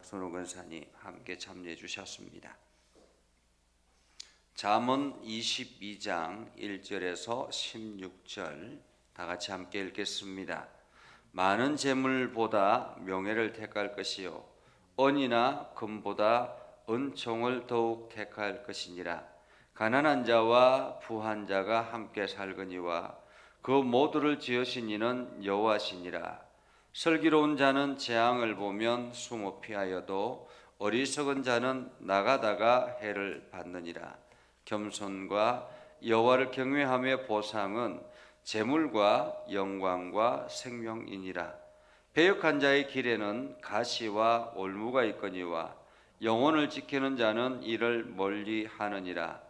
박선호 권사님 함께 참여해 주셨습니다. 잠언 22장 1절에서 16절 다 같이 함께 읽겠습니다. 많은 재물보다 명예를 택할 것이요 언이나 금보다 은총을 더욱 택할 것이니라. 가난한 자와 부한 자가 함께 살거니와 그 모두를 지으신 이는 여호와시니라. 슬기로운 자는 재앙을 보면 숨어 피하여도 어리석은 자는 나가다가 해를 받느니라. 겸손과 여호와를 경외함의 보상은 재물과 영광과 생명이니라. 배역한 자의 길에는 가시와 올무가 있거니와 영혼을 지키는 자는 이를 멀리 하느니라.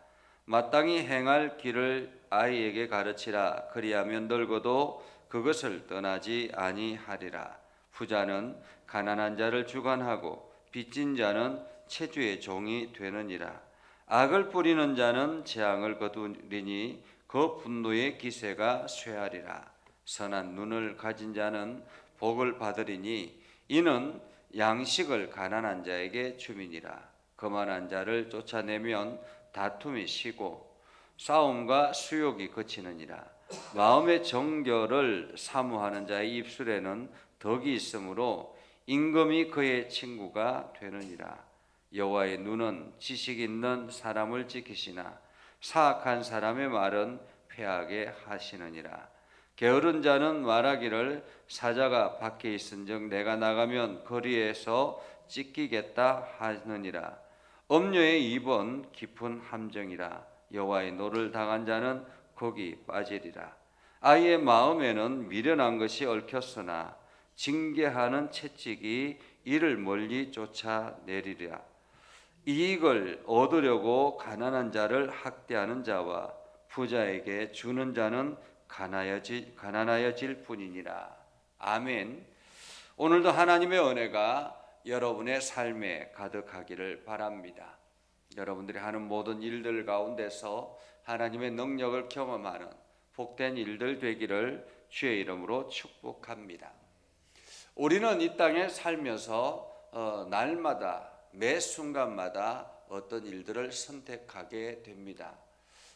마땅히 행할 길을 아이에게 가르치라. 그리하면 늙어도 그것을 떠나지 아니하리라. 부자는 가난한 자를 주관하고 빚진 자는 체주의 종이 되느니라. 악을 뿌리는 자는 재앙을 거두리니 그 분노의 기세가 쇠하리라. 선한 눈을 가진 자는 복을 받으리니 이는 양식을 가난한 자에게 줌이니라. 거만한 자를 쫓아내면 다툼이 쉬고 싸움과 수욕이 그치느니라. 마음의 정결을 사모하는 자의 입술에는 덕이 있으므로 임금이 그의 친구가 되느니라. 여호와의 눈은 지식 있는 사람을 지키시나 사악한 사람의 말은 패하게 하시느니라. 게으른 자는 말하기를 사자가 밖에 있은즉 내가 나가면 거리에서 찢기겠다 하느니라. 엄녀의 입은 깊은 함정이라. 여호와의 노를 당한 자는 거기 빠지리라. 아이의 마음에는 미련한 것이 얽혔으나 징계하는 채찍이 이를 멀리 쫓아내리라. 이익을 얻으려고 가난한 자를 학대하는 자와 부자에게 주는 자는 가난하여질 뿐이니라. 아멘. 오늘도 하나님의 은혜가 여러분의 삶에 가득하기를 바랍니다. 여러분들이 하는 모든 일들 가운데서 하나님의 능력을 경험하는 복된 일들 되기를 주의 이름으로 축복합니다. 우리는 이 땅에 살면서 날마다 매 순간마다 어떤 일들을 선택하게 됩니다.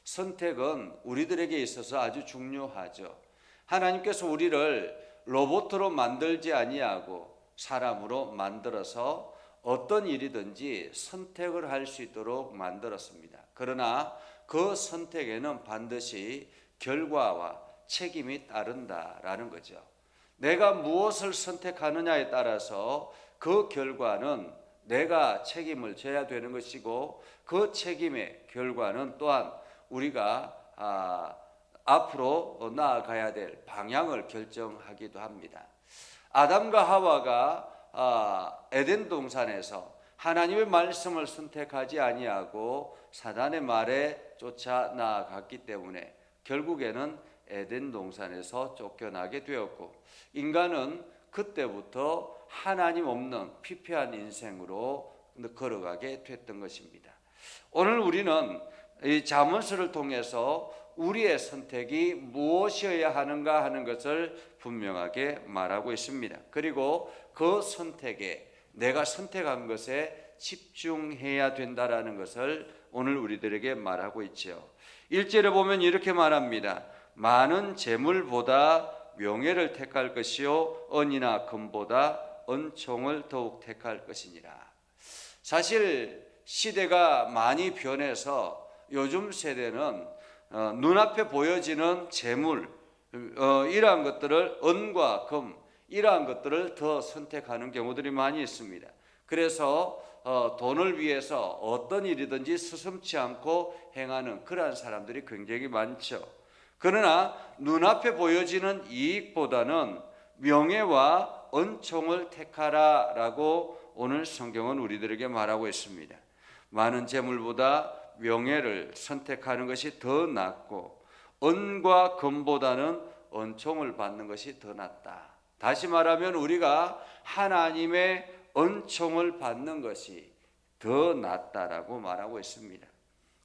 선택은 우리들에게 있어서 아주 중요하죠. 하나님께서 우리를 로봇으로 만들지 아니하고 사람으로 만들어서 어떤 일이든지 선택을 할 수 있도록 만들었습니다. 그러나 그 선택에는 반드시 결과와 책임이 따른다라는 거죠. 내가 무엇을 선택하느냐에 따라서 그 결과는 내가 책임을 져야 되는 것이고 그 책임의 결과는 또한 우리가 앞으로 나아가야 될 방향을 결정하기도 합니다. 아담과 하와가 에덴 동산에서 하나님의 말씀을 선택하지 아니하고 사단의 말에 쫓아 나아갔기 때문에 결국에는 에덴 동산에서 쫓겨나게 되었고 인간은 그때부터 하나님 없는 피폐한 인생으로 걸어가게 됐던 것입니다. 오늘 우리는 이 잠언서를 통해서 우리의 선택이 무엇이어야 하는가 하는 것을 분명하게 말하고 있습니다. 그리고 그 선택에 내가 선택한 것에 집중해야 된다라는 것을 오늘 우리들에게 말하고 있죠. 1절에 보면 이렇게 말합니다. 많은 재물보다 명예를 택할 것이요 은이나 금보다 은총을 더욱 택할 것이니라. 사실 시대가 많이 변해서 요즘 세대는 눈앞에 보여지는 재물 이러한 것들을 은과 금 이러한 것들을 더 선택하는 경우들이 많이 있습니다. 그래서 돈을 위해서 어떤 일이든지 스스럼치 않고 행하는 그러한 사람들이 굉장히 많죠. 그러나 눈앞에 보여지는 이익보다는 명예와 은총을 택하라라고 오늘 성경은 우리들에게 말하고 있습니다. 많은 재물보다 명예를 선택하는 것이 더 낫고 은과 금보다는 은총을 받는 것이 더 낫다. 다시 말하면 우리가 하나님의 은총을 받는 것이 더 낫다라고 말하고 있습니다.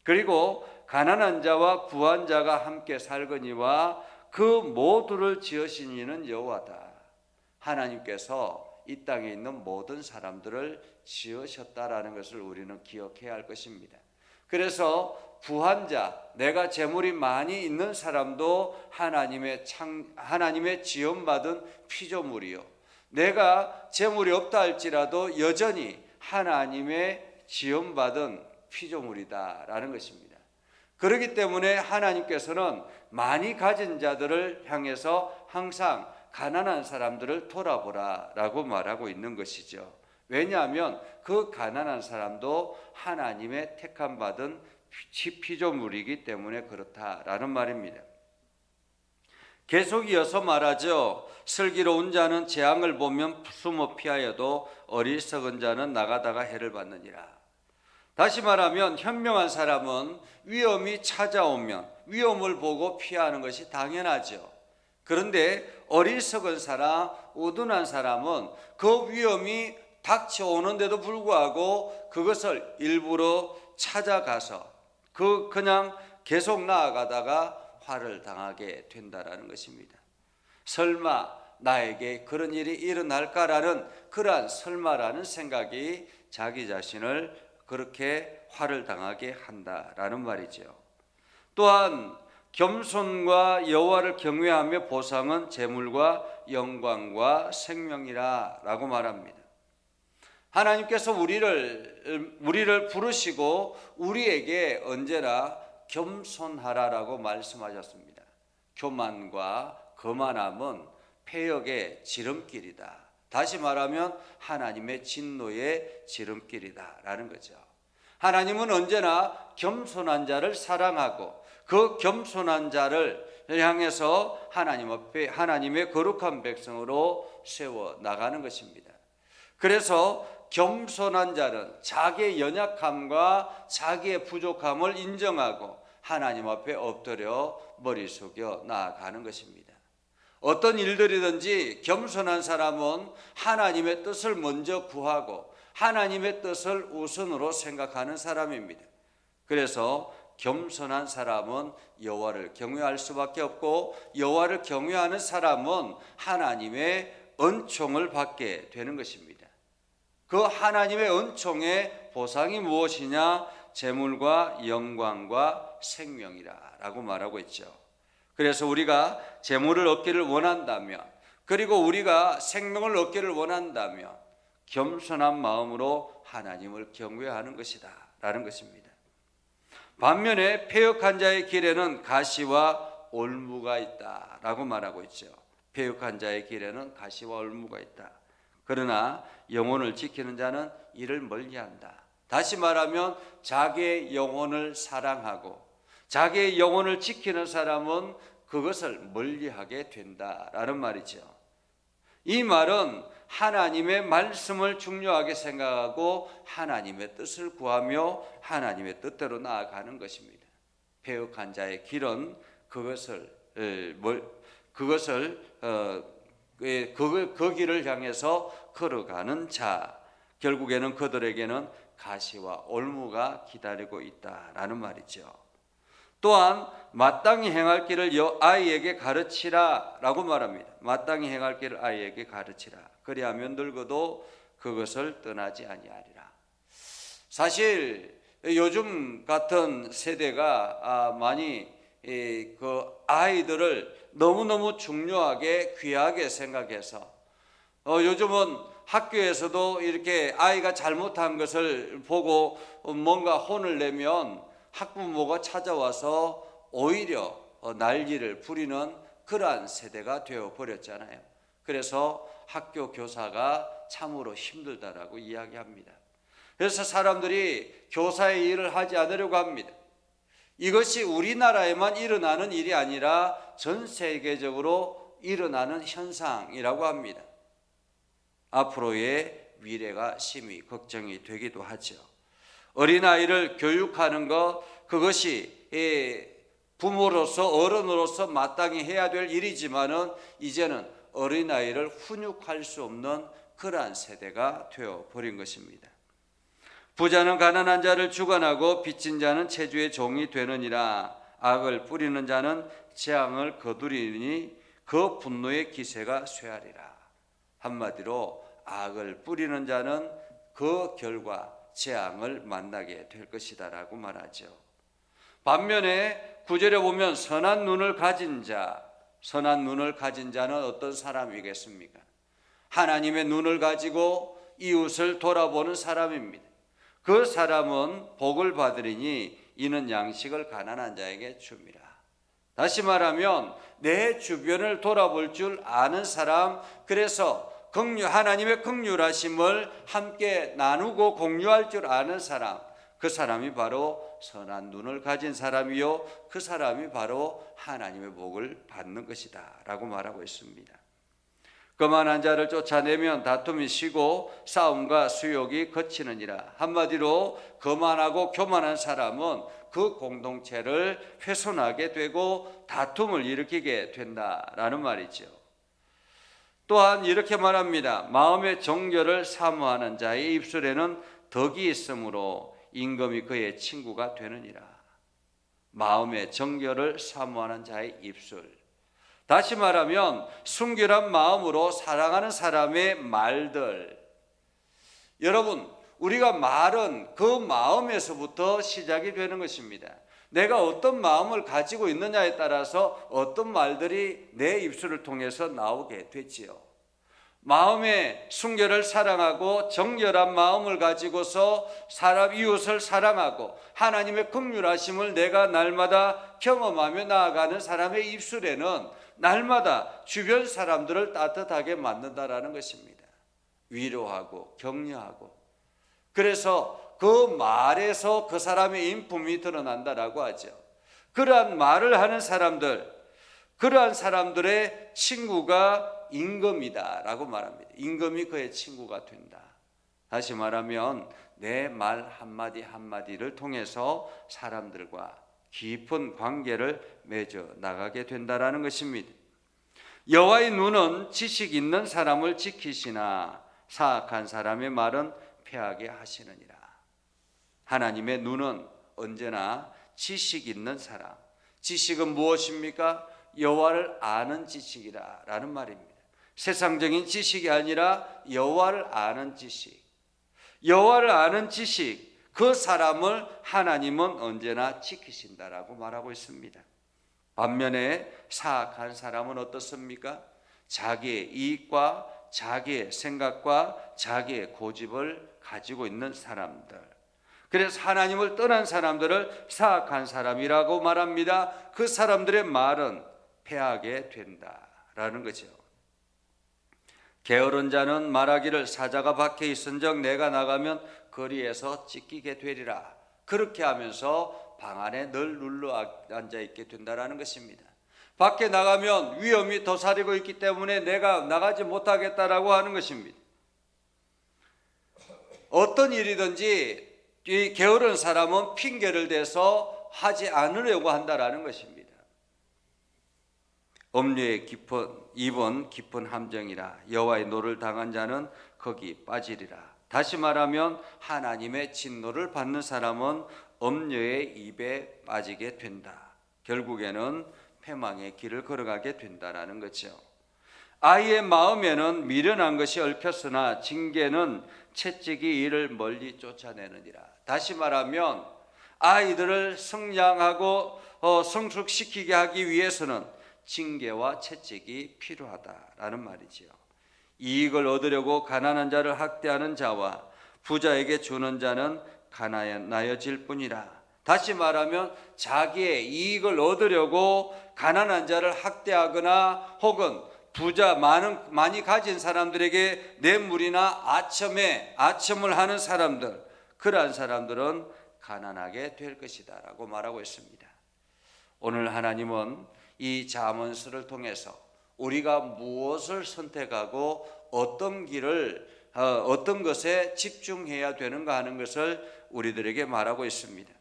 그리고 가난한 자와 부한 자가 함께 살거니와 그 모두를 지으신 이는 여호와다. 하나님께서 이 땅에 있는 모든 사람들을 지으셨다라는 것을 우리는 기억해야 할 것입니다. 그래서 부한자, 내가 재물이 많이 있는 사람도 하나님의 지음받은 피조물이요, 내가 재물이 없다 할지라도 여전히 하나님의 지음받은 피조물이다라는 것입니다. 그렇기 때문에 하나님께서는 많이 가진 자들을 향해서 항상 가난한 사람들을 돌아보라라고 말하고 있는 것이죠. 왜냐하면 그 가난한 사람도 하나님의 택함 받은 피조물이기 때문에 그렇다라는 말입니다. 계속 이어서 말하죠. 슬기로운 자는 재앙을 보면 숨어 피하여도 어리석은 자는 나가다가 해를 받느니라. 다시 말하면 현명한 사람은 위험이 찾아오면 위험을 보고 피하는 것이 당연하죠. 그런데 어리석은 사람, 우둔한 사람은 그 위험이 닥쳐오는데도 불구하고 그것을 일부러 찾아가서 그냥 계속 나아가다가 화를 당하게 된다라는 것입니다. 설마 나에게 그런 일이 일어날까라는 그러한 설마라는 생각이 자기 자신을 그렇게 화를 당하게 한다라는 말이죠. 또한 겸손과 여호와를 경외하며 보상은 재물과 영광과 생명이라 라고 말합니다. 하나님께서 우리를 부르시고 우리에게 언제나 겸손하라라고 말씀하셨습니다. 교만과 거만함은 패역의 지름길이다. 다시 말하면 하나님의 진노의 지름길이다라는 거죠. 하나님은 언제나 겸손한 자를 사랑하고 그 겸손한 자를 향해서 하나님 앞에 하나님의 거룩한 백성으로 세워 나가는 것입니다. 그래서 겸손한 자는 자기의 연약함과 자기의 부족함을 인정하고 하나님 앞에 엎드려 머리 숙여 나아가는 것입니다. 어떤 일들이든지 겸손한 사람은 하나님의 뜻을 먼저 구하고 하나님의 뜻을 우선으로 생각하는 사람입니다. 그래서 겸손한 사람은 여호와를 경외할 수밖에 없고 여호와를 경외하는 사람은 하나님의 은총을 받게 되는 것입니다. 그 하나님의 은총의 보상이 무엇이냐? 재물과 영광과 생명이라고 말하고 있죠. 그래서 우리가 재물을 얻기를 원한다면, 그리고 우리가 생명을 얻기를 원한다면 겸손한 마음으로 하나님을 경외하는 것이다 라는 것입니다. 반면에 패역한 자의 길에는 가시와 올무가 있다 라고 말하고 있죠. 패역한 자의 길에는 가시와 올무가 있다. 그러나 영혼을 지키는 자는 이를 멀리한다. 다시 말하면 자기의 영혼을 사랑하고 자기의 영혼을 지키는 사람은 그것을 멀리하게 된다라는 말이죠. 이 말은 하나님의 말씀을 중요하게 생각하고 하나님의 뜻을 구하며 하나님의 뜻대로 나아가는 것입니다. 패역한 자의 길은 그 길을 향해서 걸어가는 자, 결국에는 그들에게는 가시와 올무가 기다리고 있다라는 말이죠. 또한 마땅히 행할 길을 아이에게 가르치라 라고 말합니다. 마땅히 행할 길을 아이에게 가르치라. 그리하면 늙어도 그것을 떠나지 아니하리라. 사실 요즘 같은 세대가 많이 그 아이들을 너무너무 중요하게 귀하게 생각해서 요즘은 학교에서도 이렇게 아이가 잘못한 것을 보고 뭔가 혼을 내면 학부모가 찾아와서 오히려 난리를 부리는 그러한 세대가 되어버렸잖아요. 그래서 학교 교사가 참으로 힘들다라고 이야기합니다. 그래서 사람들이 교사의 일을 하지 않으려고 합니다. 이것이 우리나라에만 일어나는 일이 아니라 전 세계적으로 일어나는 현상이라고 합니다. 앞으로의 미래가 심히 걱정이 되기도 하죠. 어린아이를 교육하는 것, 그것이 부모로서 어른으로서 마땅히 해야 될 일이지만은 이제는 어린아이를 훈육할 수 없는 그러한 세대가 되어버린 것입니다. 부자는 가난한 자를 주관하고 빚진 자는 체주의 종이 되느니라. 악을 뿌리는 자는 재앙을 거두리니 그 분노의 기세가 쇠하리라. 한마디로 악을 뿌리는 자는 그 결과 재앙을 만나게 될 것이다 라고 말하죠. 반면에 9절에 보면 선한 눈을 가진 자는 어떤 사람이겠습니까? 하나님의 눈을 가지고 이웃을 돌아보는 사람입니다. 그 사람은 복을 받으리니 이는 양식을 가난한 자에게 줍니다. 다시 말하면 내 주변을 돌아볼 줄 아는 사람, 그래서 하나님의 긍휼하심을 함께 나누고 공유할 줄 아는 사람, 그 사람이 바로 선한 눈을 가진 사람이요, 그 사람이 바로 하나님의 복을 받는 것이다 라고 말하고 있습니다. 거만한 자를 쫓아내면 다툼이 쉬고 싸움과 수욕이 그치느니라. 한마디로 거만하고 교만한 사람은 그 공동체를 훼손하게 되고 다툼을 일으키게 된다라는 말이죠. 또한 이렇게 말합니다. 마음의 정결을 사모하는 자의 입술에는 덕이 있으므로 임금이 그의 친구가 되느니라. 마음의 정결을 사모하는 자의 입술. 다시 말하면 순결한 마음으로 사랑하는 사람의 말들. 여러분, 우리가 말은 그 마음에서부터 시작이 되는 것입니다. 내가 어떤 마음을 가지고 있느냐에 따라서 어떤 말들이 내 입술을 통해서 나오게 되지요. 마음의 순결을 사랑하고 정결한 마음을 가지고서 이웃을 사랑하고 하나님의 긍휼하심을 내가 날마다 경험하며 나아가는 사람의 입술에는 날마다 주변 사람들을 따뜻하게 만든다라는 것입니다. 위로하고 격려하고. 그래서 그 말에서 그 사람의 인품이 드러난다라고 하죠. 그러한 말을 하는 사람들, 그러한 사람들의 친구가 임금이다라고 말합니다. 임금이 그의 친구가 된다. 다시 말하면 내 말 한마디 한마디를 통해서 사람들과 깊은 관계를 맺어 나가게 된다라는 것입니다. 여호와의 눈은 지식 있는 사람을 지키시나 사악한 사람의 말은 패하게 하시느니라. 하나님의 눈은 언제나 지식 있는 사람. 지식은 무엇입니까? 여호와를 아는 지식이라는 말입니다. 세상적인 지식이 아니라 여호와를 아는 지식. 여호와를 아는 지식, 그 사람을 하나님은 언제나 지키신다라고 말하고 있습니다. 반면에 사악한 사람은 어떻습니까? 자기의 이익과 자기의 생각과 자기의 고집을 가지고 있는 사람들. 그래서 하나님을 떠난 사람들을 사악한 사람이라고 말합니다. 그 사람들의 말은 패하게 된다라는 거죠. 게으른 자는 말하기를 사자가 밖에 있은즉 내가 나가면 거리에서 찢기게 되리라. 그렇게 하면서 방 안에 늘 눌러 앉아 있게 된다라는 것입니다. 밖에 나가면 위험이 도사리고 있기 때문에 내가 나가지 못하겠다라고 하는 것입니다. 어떤 일이든지 이 게으른 사람은 핑계를 대서 하지 않으려고 한다라는 것입니다. 엄류의 입은 깊은 함정이라 여호와의 노를 당한 자는 거기 빠지리라. 다시 말하면 하나님의 진노를 받는 사람은 엄류의 입에 빠지게 된다. 결국에는 패망의 길을 걸어가게 된다라는 거죠. 아이의 마음에는 미련한 것이 얽혔으나 징계는 채찍이 이를 멀리 쫓아내느니라. 다시 말하면 아이들을 성장하고 성숙시키게 하기 위해서는 징계와 채찍이 필요하다라는 말이지요. 이익을 얻으려고 가난한 자를 학대하는 자와 부자에게 주는 자는 가난하여질 뿐이라. 다시 말하면 자기의 이익을 얻으려고 가난한 자를 학대하거나 혹은 부자 많이 가진 사람들에게 뇌물이나 아첨을 하는 사람들, 그러한 사람들은 가난하게 될 것이다 라고 말하고 있습니다. 오늘 하나님은 이 잠언서를 통해서 우리가 무엇을 선택하고 어떤 것에 집중해야 되는가 하는 것을 우리들에게 말하고 있습니다.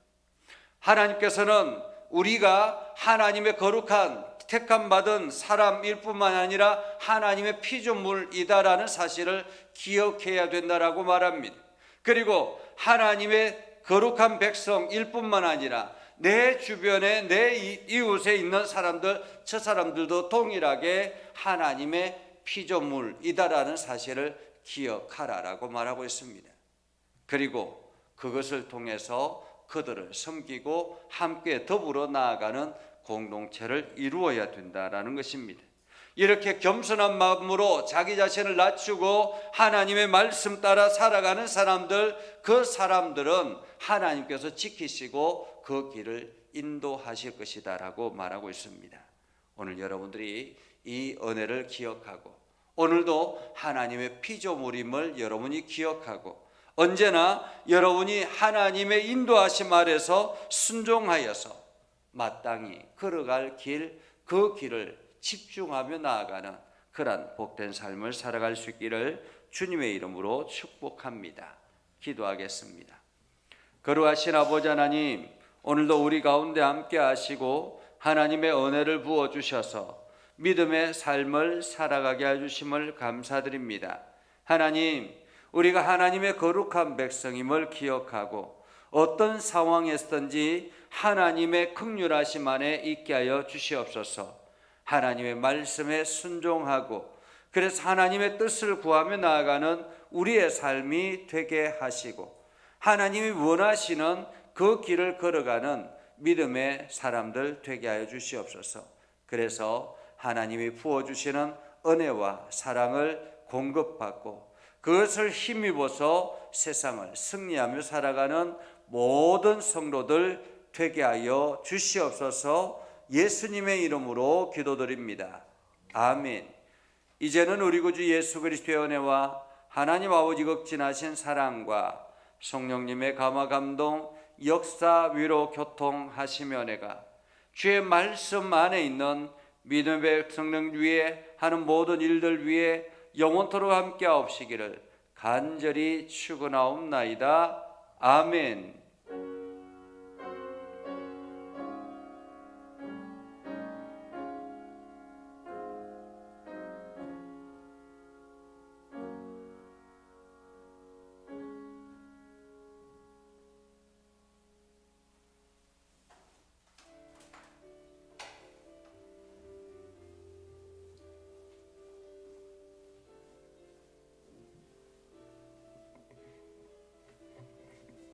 하나님께서는 우리가 하나님의 거룩한 택함 받은 사람일 뿐만 아니라 하나님의 피조물이다라는 사실을 기억해야 된다라고 말합니다. 그리고 하나님의 거룩한 백성일 뿐만 아니라 내 주변에 내 이웃에 있는 사람들, 저 사람들도 동일하게 하나님의 피조물이다라는 사실을 기억하라라고 말하고 있습니다. 그리고 그것을 통해서 그들을 섬기고 함께 더불어 나아가는 공동체를 이루어야 된다라는 것입니다. 이렇게 겸손한 마음으로 자기 자신을 낮추고 하나님의 말씀 따라 살아가는 사람들, 그 사람들은 하나님께서 지키시고 그 길을 인도하실 것이다 라고 말하고 있습니다. 오늘 여러분들이 이 은혜를 기억하고 오늘도 하나님의 피조물임을 여러분이 기억하고 언제나 여러분이 하나님의 인도하심 아래서 순종하여서 마땅히 걸어갈 길, 그 길을 집중하며 나아가는 그러한 복된 삶을 살아갈 수 있기를 주님의 이름으로 축복합니다. 기도하겠습니다. 거룩하신 아버지 하나님, 오늘도 우리 가운데 함께 하시고 하나님의 은혜를 부어주셔서 믿음의 삶을 살아가게 해주심을 감사드립니다. 하나님, 우리가 하나님의 거룩한 백성임을 기억하고 어떤 상황에서든지 하나님의 긍휼하심 안에 있게 하여 주시옵소서. 하나님의 말씀에 순종하고 그래서 하나님의 뜻을 구하며 나아가는 우리의 삶이 되게 하시고 하나님이 원하시는 그 길을 걸어가는 믿음의 사람들 되게 하여 주시옵소서. 그래서 하나님이 부어주시는 은혜와 사랑을 공급받고 그것을 힘입어서 세상을 승리하며 살아가는 모든 성도들 되게 하여 주시옵소서. 예수님의 이름으로 기도드립니다. 아멘. 이제는 우리 구주 예수 그리스도의 은혜와 하나님 아버지 극진하신 사랑과 성령님의 감화 감동 역사 위로 교통하시며 은혜가 주의 말씀 안에 있는 믿음의 백성들 위에 하는 모든 일들 위에 영원토록 함께 하옵시기를 간절히 축원하옵나이다. 아멘.